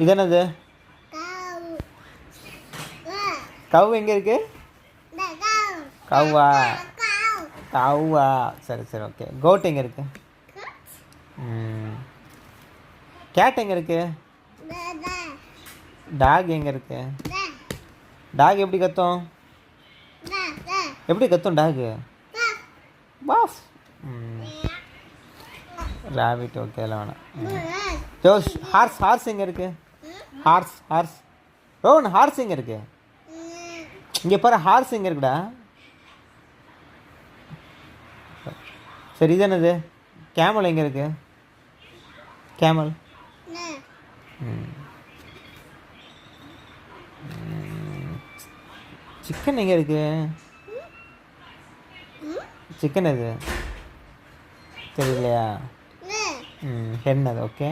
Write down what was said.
இது என்னது? கவ் எங்கே இருக்கு? கவ்வா? கவ்வா? சரி சரி ஓகே. கோட் எங்கே இருக்கு? கேட் எங்கே இருக்கு? டாக் எங்கே இருக்கு? டாக் எப்படி கத்தும்? எப்படி கத்தும் டாகு? பாஃப். ராபிட் ஓகே எல்லாம் வேணாம். ஜோஷ் ஹார்ஸ் எங்கே இருக்கு? ஹார்ஸ் ரோன் ஹார்ஸ் எங்கே இருக்கு? இங்கே பாரு ஹார்ஸ் எங்கே இருக்குடா? சரி இது என்னது? கேமல் எங்கே இருக்கு? கேமல் சிக்கன் எங்கே இருக்கு? சிக்கன் எது தெரியலையா? ஹென் அது ஓகே.